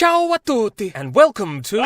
Ciao a tutti, and welcome to...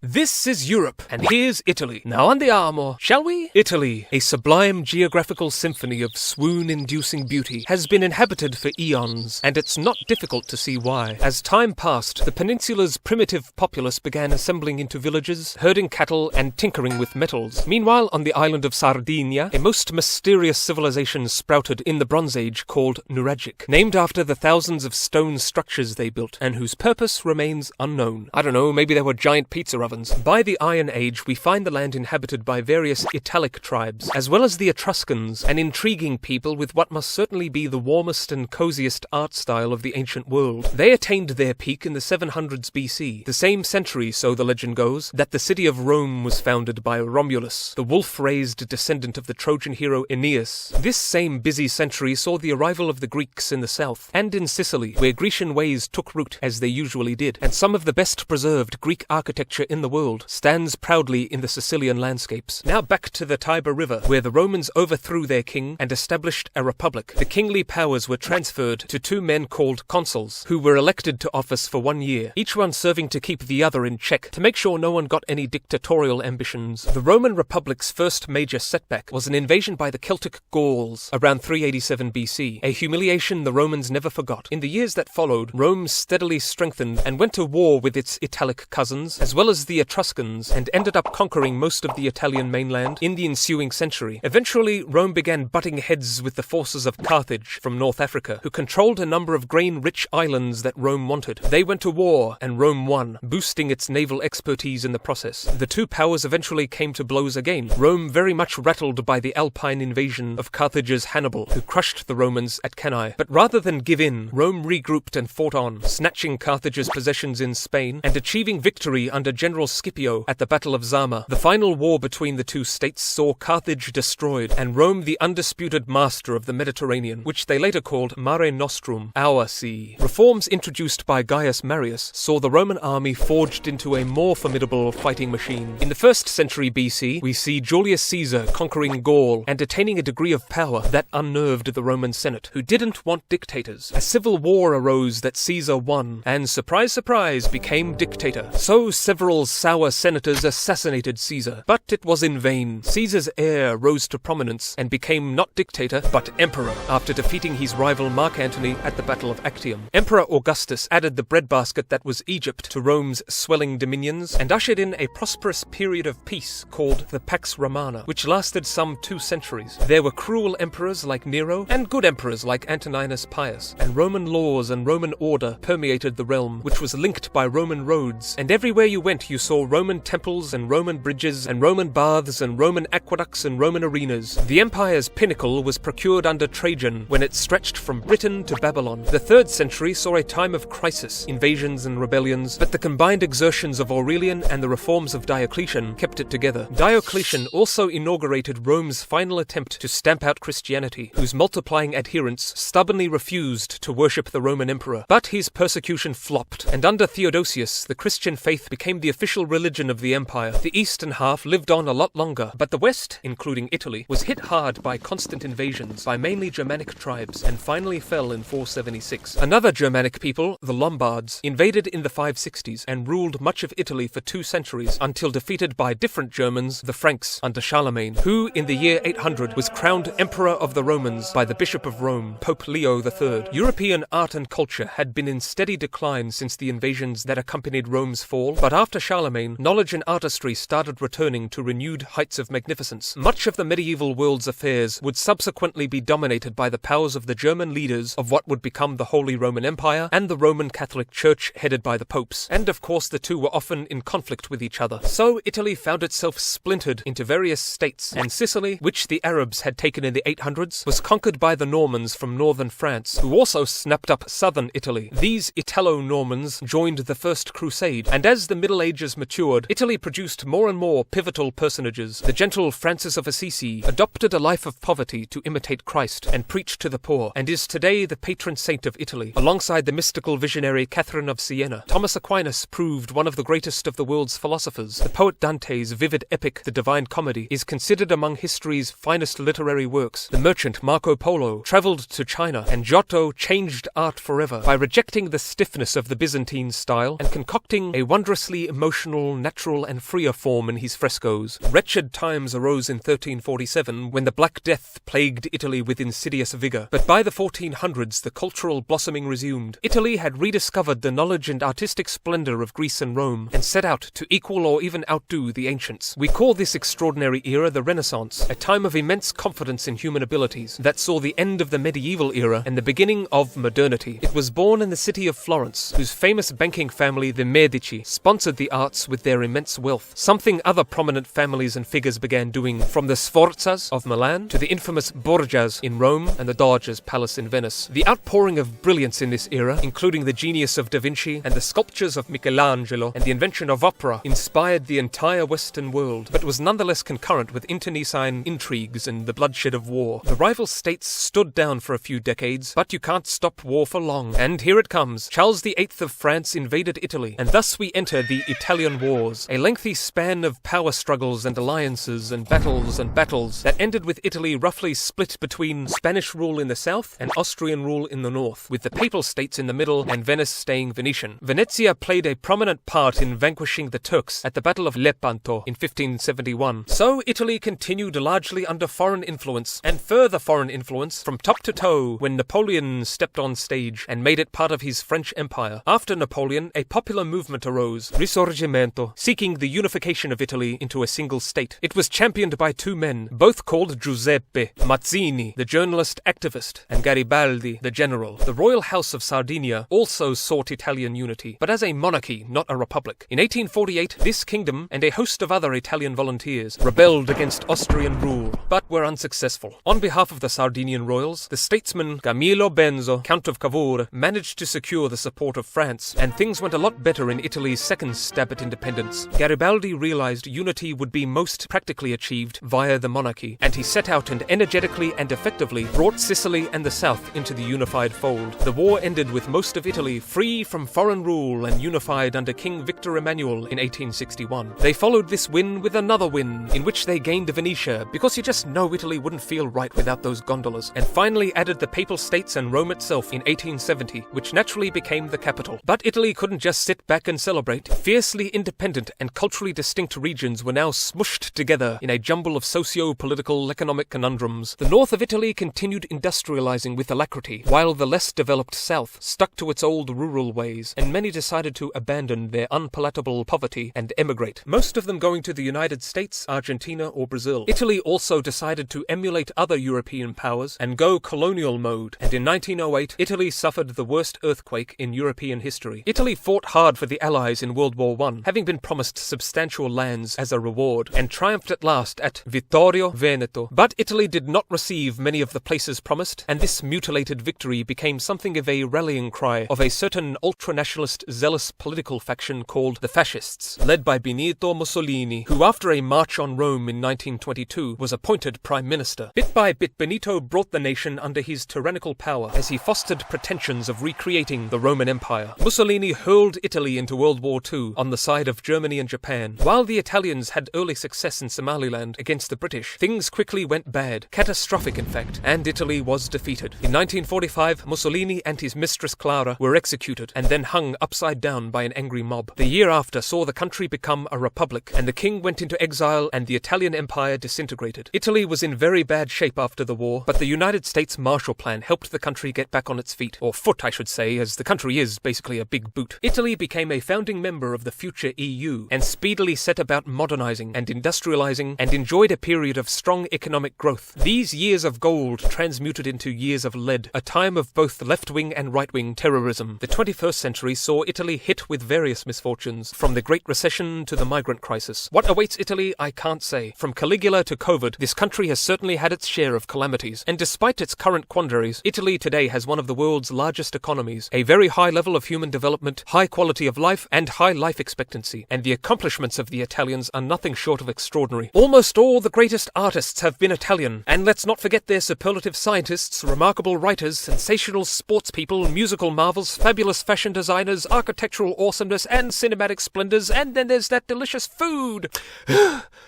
This is Europe, and here's Italy. Now andiamo, shall we? Italy, a sublime geographical symphony of swoon-inducing beauty, has been inhabited for eons, and it's not difficult to see why. As time passed, the peninsula's primitive populace began assembling into villages, herding cattle, and tinkering with metals. Meanwhile, on the island of Sardinia, a most mysterious civilization sprouted in the Bronze Age called Nuragic, named after the thousands of stone structures they built, and whose purpose remains unknown. I don't know, maybe they were giant pizza ovens. By the Iron Age, we find the land inhabited by various Italic tribes, as well as the Etruscans, an intriguing people with what must certainly be the warmest and coziest art style of the ancient world. They attained their peak in the 700s BC, the same century, so the legend goes, that the city of Rome was founded by Romulus, the wolf-raised descendant of the Trojan hero Aeneas. This same busy century saw the arrival of the Greeks in the south, and in Sicily, where Grecian ways took root, as they usually did, and some of the best preserved Greek architecture in the world stands proudly in the Sicilian landscapes. Now back to the Tiber River, where the Romans overthrew their king and established a republic. The kingly powers were transferred to two men called consuls, who were elected to office for 1 year, each one serving to keep the other in check, to make sure no one got any dictatorial ambitions. The Roman Republic's first major setback was an invasion by the Celtic Gauls around 387 BC, a humiliation the Romans never forgot. In the years that followed, Rome steadily strengthened and went to war with its Italic cousins, as well as the Etruscans, and ended up conquering most of the Italian mainland in the ensuing century. Eventually, Rome began butting heads with the forces of Carthage from North Africa, who controlled a number of grain-rich islands that Rome wanted. They went to war, and Rome won, boosting its naval expertise in the process. The two powers eventually came to blows again, Rome very much rattled by the Alpine invasion of Carthage's Hannibal, who crushed the Romans at Cannae. But rather than give in, Rome regrouped and fought on, snatching Carthage's possessions in Spain and achieving victory under General Scipio at the Battle of Zama. The final war between the two states saw Carthage destroyed, and Rome the undisputed master of the Mediterranean, which they later called Mare Nostrum, our sea. Reforms introduced by Gaius Marius saw the Roman army forged into a more formidable fighting machine. In the 1st century BC, we see Julius Caesar conquering Gaul and attaining a degree of power that unnerved the Roman Senate, who didn't want dictators. A civil war arose that Caesar won, and surprise, surprise, became dictator. So several sour senators assassinated Caesar, but it was in vain. Caesar's heir rose to prominence and became not dictator, but emperor, after defeating his rival Mark Antony at the Battle of Actium. Emperor Augustus added the breadbasket that was Egypt to Rome's swelling dominions and ushered in a prosperous period of peace called the Pax Romana, which lasted some 2 centuries. There were cruel emperors like Nero and good emperors like Antoninus Pius, and Roman laws and Roman order permeated the realm, which was linked by Roman roads, and everywhere you went you saw Roman temples and Roman bridges and Roman baths and Roman aqueducts and Roman arenas. The empire's pinnacle was procured under Trajan when it stretched from Britain to Babylon. The 3rd century saw a time of crisis, invasions and rebellions, but the combined exertions of Aurelian and the reforms of Diocletian kept it together. Diocletian also inaugurated Rome's final attempt to stamp out Christianity, whose multiplying adherents stubbornly refused to worship the Roman emperor. But his persecution flopped, and under Theodosius, the Christian faith became the official religion of the empire. The eastern half lived on a lot longer, but the west, including Italy, was hit hard by constant invasions by mainly Germanic tribes, and finally fell in 476. Another Germanic people, the Lombards, invaded in the 560s and ruled much of Italy for 2 centuries, until defeated by different Germans, the Franks, under Charlemagne, who in the year 800 was crowned Emperor of the Romans by the Bishop of Rome, Pope Leo III. European art and culture had been in steady decline since the invasions that accompanied Rome's fall, but after Charlemagne, knowledge and artistry started returning to renewed heights of magnificence. Much of the medieval world's affairs would subsequently be dominated by the powers of the German leaders of what would become the Holy Roman Empire and the Roman Catholic Church headed by the popes, and of course the two were often in conflict with each other. So Italy found itself splintered into various states, and Sicily, which the Arabs had taken in the 800s, was conquered by the Normans from northern France, who also snapped up southern Italy. These Italo-Normans joined the First Crusade, and as the Middle Ages matured, Italy produced more and more pivotal personages. The gentle Francis of Assisi adopted a life of poverty to imitate Christ and preach to the poor, and is today the patron saint of Italy. Alongside the mystical visionary Catherine of Siena, Thomas Aquinas proved one of the greatest of the world's philosophers. The poet Dante's vivid epic, The Divine Comedy, is considered among history's finest literary works. The merchant Marco Polo travelled to China, and Giotto changed art forever by rejecting the stiffness of the Byzantine style and concocting a wondrously emotional, natural and freer form in his frescoes. Wretched times arose in 1347 when the Black Death plagued Italy with insidious vigour, but by the 1400s the cultural blossoming resumed. Italy had rediscovered the knowledge and artistic splendour of Greece and Rome, and set out to equal or even outdo the ancients. We call this extraordinary era the Renaissance, a time of immense confidence in human abilities that saw the end of the medieval era and the beginning of modernity. It was born in the city of Florence, whose famous banking family, the Medici, sponsored the arts with their immense wealth, something other prominent families and figures began doing, from the Sforzas of Milan to the infamous Borgias in Rome and the Doge's Palace in Venice. The outpouring of brilliance in this era, including the genius of Da Vinci and the sculptures of Michelangelo and the invention of opera, inspired the entire Western world, but was nonetheless concurrent with internecine intrigues and the bloodshed of war. The rival states stood down for a few decades, but you can't stop war for long. And here it comes. Charles VIII of France invaded Italy, and thus we enter the Italian Wars, a lengthy span of power struggles and alliances and battles that ended with Italy roughly split between Spanish rule in the south and Austrian rule in the north, with the Papal States in the middle and Venice staying Venetian. Venezia played a prominent part in vanquishing the Turks at the Battle of Lepanto in 1571. So Italy continued largely under foreign influence, and further foreign influence from top to toe when Napoleon stepped on stage and made it part of his French Empire. After Napoleon, a popular movement arose, Risorgimento, seeking the unification of Italy into a single state. It was championed by two men, both called Giuseppe: Mazzini, the journalist activist, and Garibaldi, the general. The royal house of Sardinia also sought Italian unity, but as a monarchy, not a republic. In 1848, this kingdom and a host of other Italian volunteers rebelled against Austrian rule, but were unsuccessful. On behalf of the Sardinian royals, the statesman Camillo Benso, Count of Cavour, managed to secure the support of France, and things went a lot better in Italy's second stab at independence. Garibaldi realized unity would be most practically achieved via the monarchy, and he set out and energetically and effectively brought Sicily and the south into the unified fold. The war ended with most of Italy free from foreign rule and unified under King Victor Emmanuel in 1861. They followed this win with another win, in which they gained Venetia, because you just know Italy wouldn't feel right without those gondolas, and finally added the Papal States and Rome itself in 1870, which naturally became the capital. But Italy couldn't just sit back and celebrate. Fiercely independent and culturally distinct regions were now smushed together in a jumble of socio-political economic conundrums. The north of Italy continued industrializing with alacrity, while the less developed south stuck to its old rural ways, and many decided to abandon their unpalatable poverty and emigrate, most of them going to the United States, Argentina or Brazil. Italy also decided to emulate other European powers and go colonial mode, and in 1908 Italy suffered the worst earthquake in European history. Italy fought hard for the Allies in World War I, having been promised substantial lands as a reward, and triumphed at last at Vittorio Veneto. But Italy did not receive many of the places promised, and this mutilated victory became something of a rallying cry of a certain ultranationalist zealous political faction called the Fascists, led by Benito Mussolini, who after a march on Rome in 1922 was appointed Prime Minister. Bit by bit, Benito brought the nation under his tyrannical power as he fostered pretensions of recreating the Roman Empire. Mussolini hurled Italy into World War II on the side of Germany and Japan. While the Italians had early success in Somaliland against the British, things quickly went bad, catastrophic in fact, and Italy was defeated. In 1945, Mussolini and his mistress Clara were executed and then hung upside down by an angry mob. The year after saw the country become a republic, and the king went into exile and the Italian Empire disintegrated. Italy was in very bad shape after the war, but the United States Marshall Plan helped the country get back on its feet, or foot I should say, as the country is basically a big boot. Italy became a founding member of the future EU, and speedily set about modernizing and industrializing, and enjoyed a period of strong economic growth. These years of gold transmuted into years of lead, a time of both left-wing and right-wing terrorism. The 21st century saw Italy hit with various misfortunes, from the Great Recession to the migrant crisis. What awaits Italy, I can't say. From Caligula to COVID, this country has certainly had its share of calamities, and despite its current quandaries, Italy today has one of the world's largest economies, a very high level of human development, high quality of life, and high life expectancy. expectancy, and the accomplishments of the Italians are nothing short of extraordinary. Almost all the greatest artists have been Italian, and let's not forget their superlative scientists, remarkable writers, sensational sports people, musical marvels, fabulous fashion designers, architectural awesomeness, and cinematic splendors, and then there's that delicious food!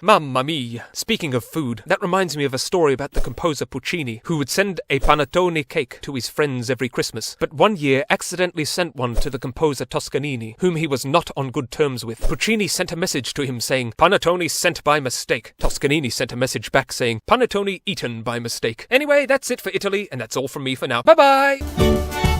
Mamma mia! Speaking of food, that reminds me of a story about the composer Puccini, who would send a panettone cake to his friends every Christmas, but one year accidentally sent one to the composer Toscanini, whom he was not on good terms with. Puccini sent a message to him saying, "Panettone sent by mistake." Toscanini sent a message back saying, "Panettone eaten by mistake." Anyway, that's it for Italy, and that's all from me for now. Bye-bye!